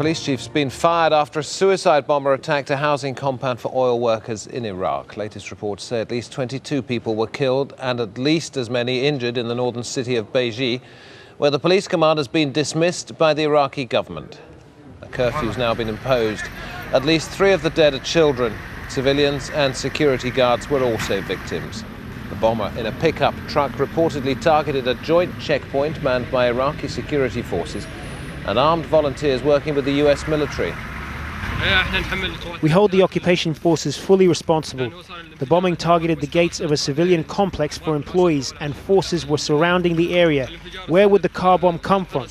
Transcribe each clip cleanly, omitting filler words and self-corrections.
Police chief's been fired after a suicide bomber attacked a housing compound for oil workers in Iraq. Latest reports say at least 22 people were killed and at least as many injured in the northern city of Beji, where the police command has been dismissed by the Iraqi government. A curfew has now been imposed. At least 3 of the dead are children. Civilians and security guards were also victims. The bomber in a pickup truck reportedly targeted a joint checkpoint manned by Iraqi security forces and armed volunteers working with the US military. We hold the occupation forces fully responsible. The bombing targeted the gates of a civilian complex for employees, and forces were surrounding the area. Where would the car bomb come from?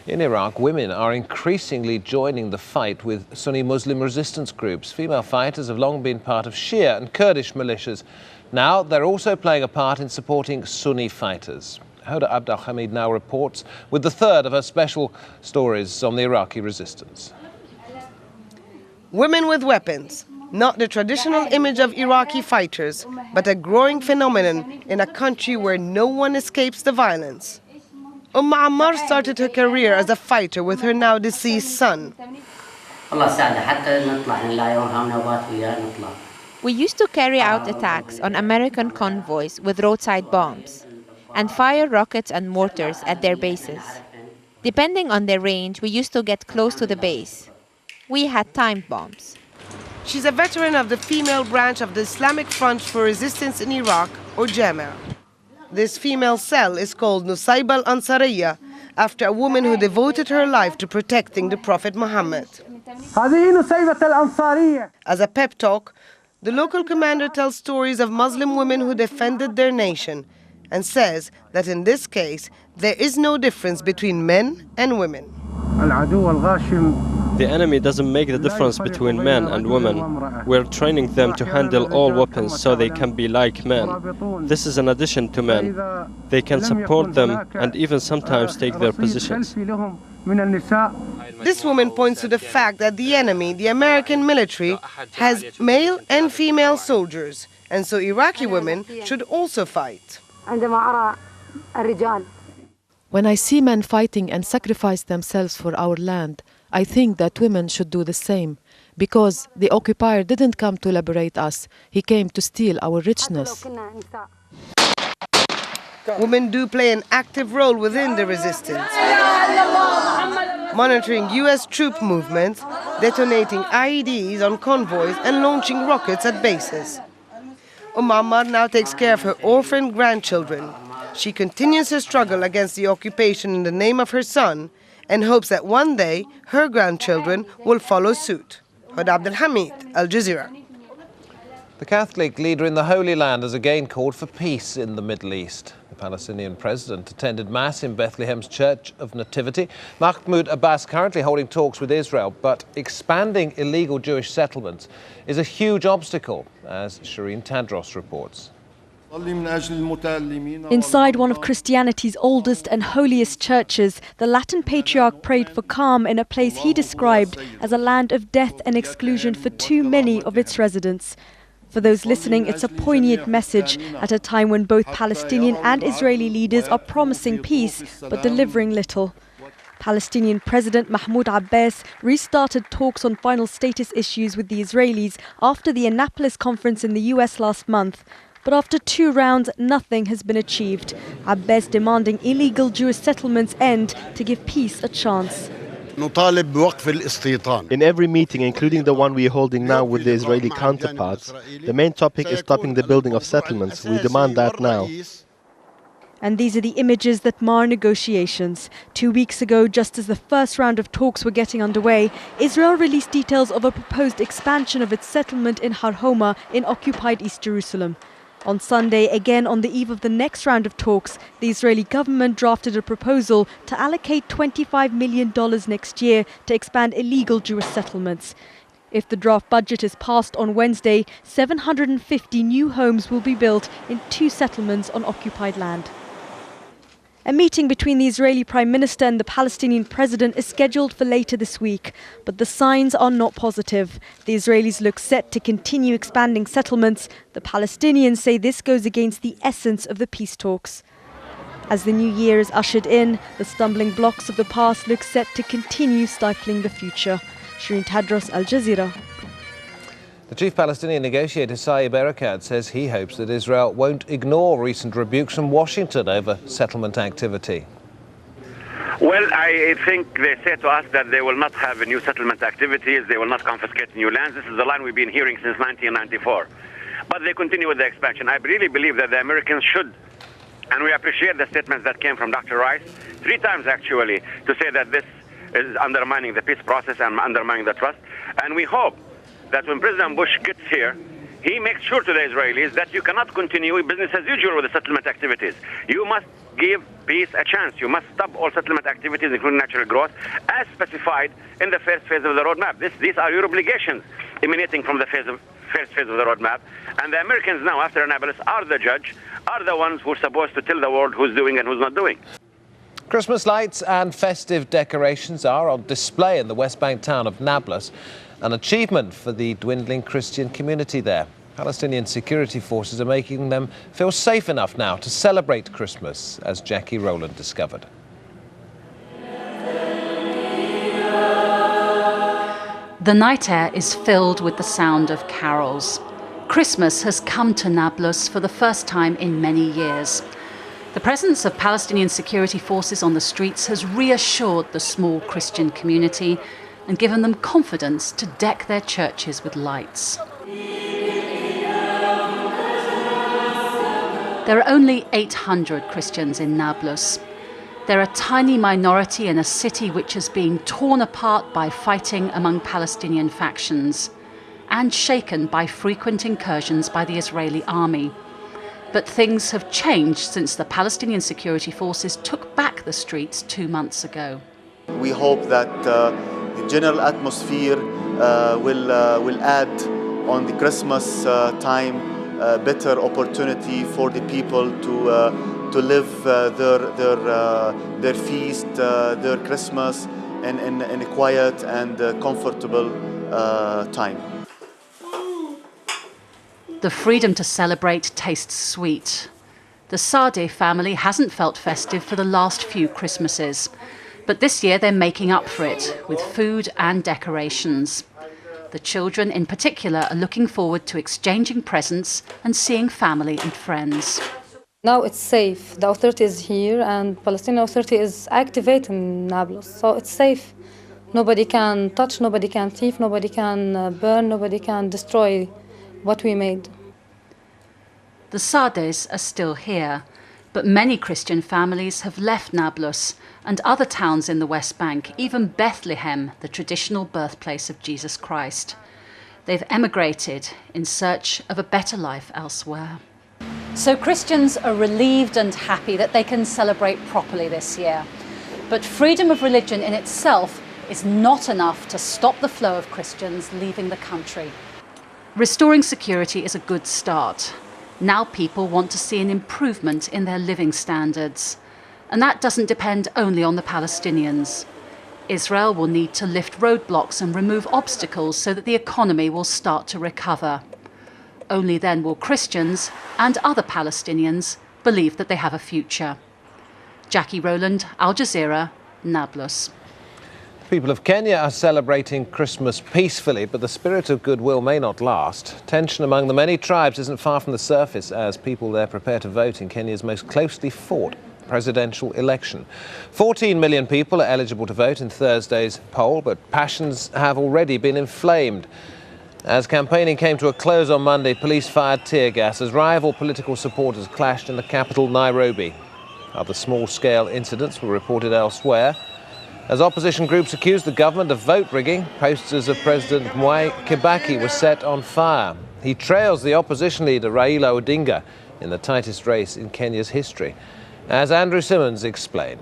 In Iraq, women are increasingly joining the fight with Sunni Muslim resistance groups. Female fighters have long been part of Shia and Kurdish militias. Now they're also playing a part in supporting Sunni fighters. Hoda Abd al-Hamid now reports with the third of her special stories on the Iraqi resistance. Women with weapons, not the traditional image of Iraqi fighters, but a growing phenomenon in a country where no one escapes the violence. Ammar started her career as a fighter with her now deceased son. We used to carry out attacks on American convoys with roadside bombs and fire rockets and mortars at their bases. Depending on their range, we used to get close to the base. We had timed bombs. She's a veteran of the female branch of the Islamic Front for Resistance in Iraq, or Jama. This female cell is called Nusayba al-Ansariya, after a woman who devoted her life to protecting the Prophet Muhammad. As a pep talk, the local commander tells stories of Muslim women who defended their nation and says that in this case, there is no difference between men and women. The enemy doesn't make the difference between men and women. We're training them to handle all weapons so they can be like men. This is an addition to men. They can support them and even sometimes take their positions. This woman points to the fact that the enemy, the American military, has male and female soldiers, and so Iraqi women should also fight. When I see men fighting and sacrifice themselves for our land, I think that women should do the same, because the occupier didn't come to liberate us, he came to steal our richness. Women do play an active role within the resistance, monitoring US troop movements, detonating IEDs on convoys and launching rockets at bases. Ammar now takes care of her orphaned grandchildren. She continues her struggle against the occupation in the name of her son and hopes that one day her grandchildren will follow suit. Hoda Abd al-Hamid, Al-Jazeera. The Catholic leader in the Holy Land has again called for peace in the Middle East. The Palestinian president attended Mass in Bethlehem's Church of Nativity. Mahmoud Abbas currently holding talks with Israel, but expanding illegal Jewish settlements is a huge obstacle, as Shireen Tadros reports. Inside one of Christianity's oldest and holiest churches, the Latin patriarch prayed for calm in a place he described as a land of death and exclusion for too many of its residents. For those listening, it's a poignant message at a time when both Palestinian and Israeli leaders are promising peace but delivering little. Palestinian President Mahmoud Abbas restarted talks on final status issues with the Israelis after the Annapolis conference in the US last month. But after 2 rounds, nothing has been achieved. Abbas demanding illegal Jewish settlements end to give peace a chance. In every meeting, including the one we are holding now with the Israeli counterparts, the main topic is stopping the building of settlements. We demand that now. And these are the images that mar negotiations. 2 weeks ago, just as the first round of talks were getting underway, Israel released details of a proposed expansion of its settlement in Har Homa in occupied East Jerusalem. On Sunday, again on the eve of the next round of talks, the Israeli government drafted a proposal to allocate $25 million next year to expand illegal Jewish settlements. If the draft budget is passed on Wednesday, 750 new homes will be built in 2 settlements on occupied land. A meeting between the Israeli Prime Minister and the Palestinian President is scheduled for later this week, but the signs are not positive. The Israelis look set to continue expanding settlements. The Palestinians say this goes against the essence of the peace talks. As the new year is ushered in, the stumbling blocks of the past look set to continue stifling the future. Shireen Tadros, Al Jazeera. The chief Palestinian negotiator Saeb Erekat says he hopes that Israel won't ignore recent rebukes from Washington over settlement activity. Well, I think they said to us that they will not have new settlement activities, they will not confiscate new lands. This is the line we've been hearing since 1994. But they continue with the expansion. I really believe that the Americans should, and we appreciate the statements that came from Dr. Rice, 3 times actually, to say that this is undermining the peace process and undermining the trust. And we hope that when President Bush gets here, he makes sure to the Israelis that you cannot continue business as usual with the settlement activities. You must give peace a chance. You must stop all settlement activities, including natural growth, as specified in the first phase of the roadmap. These are your obligations emanating from the first phase of the roadmap. And the Americans now, after Annapolis, are the judge, are the ones who are supposed to tell the world who's doing and who's not doing. Christmas lights and festive decorations are on display in the West Bank town of Nablus, an achievement for the dwindling Christian community there. Palestinian security forces are making them feel safe enough now to celebrate Christmas, as Jackie Rowland discovered. The night air is filled with the sound of carols. Christmas has come to Nablus for the first time in many years. The presence of Palestinian security forces on the streets has reassured the small Christian community and given them confidence to deck their churches with lights. There are only 800 Christians in Nablus. They're a tiny minority in a city which is being torn apart by fighting among Palestinian factions and shaken by frequent incursions by the Israeli army. But things have changed since the Palestinian security forces took back the streets 2 months ago. We hope that the general atmosphere will add on the Christmas time better opportunity for the people to live their feast, their Christmas in a quiet and comfortable time. The freedom to celebrate tastes sweet. The Sadeh family hasn't felt festive for the last few Christmases, but this year they're making up for it with food and decorations. The children in particular are looking forward to exchanging presents and seeing family and friends. Now it's safe. The authority is here and Palestinian authority is activating Nablus, so it's safe. Nobody can touch, nobody can thief, nobody can burn, nobody can destroy what we made. The Sadehs are still here, but many Christian families have left Nablus and other towns in the West Bank, even Bethlehem, the traditional birthplace of Jesus Christ. They've emigrated in search of a better life elsewhere. So Christians are relieved and happy that they can celebrate properly this year. But freedom of religion in itself is not enough to stop the flow of Christians leaving the country. Restoring security is a good start. Now people want to see an improvement in their living standards. And that doesn't depend only on the Palestinians. Israel will need to lift roadblocks and remove obstacles so that the economy will start to recover. Only then will Christians and other Palestinians believe that they have a future. Jackie Rowland, Al Jazeera, Nablus. People of Kenya are celebrating Christmas peacefully, but the spirit of goodwill may not last. Tension among the many tribes isn't far from the surface as people there prepare to vote in Kenya's most closely fought presidential election. 14 million people are eligible to vote in Thursday's poll, but passions have already been inflamed. As campaigning came to a close on Monday, police fired tear gas as rival political supporters clashed in the capital, Nairobi. Other small-scale incidents were reported elsewhere. As opposition groups accused the government of vote rigging, posters of President Mwai Kibaki were set on fire. He trails the opposition leader Raila Odinga in the tightest race in Kenya's history. As Andrew Simmons explained.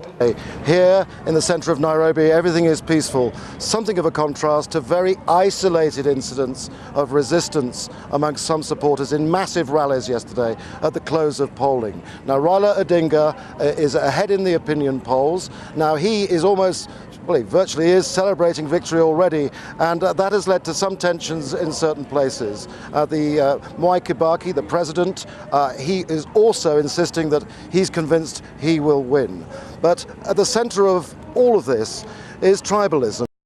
Here in the centre of Nairobi, everything is peaceful, something of a contrast to very isolated incidents of resistance amongst some supporters in massive rallies yesterday at the close of polling. Now, Raila Odinga is ahead in the opinion polls. Now, he is almost well, he virtually is celebrating victory already, and that has led to some tensions in certain places. The Mwai Kibaki, the president, he is also insisting that he's convinced he will win. But at the center of all of this is tribalism.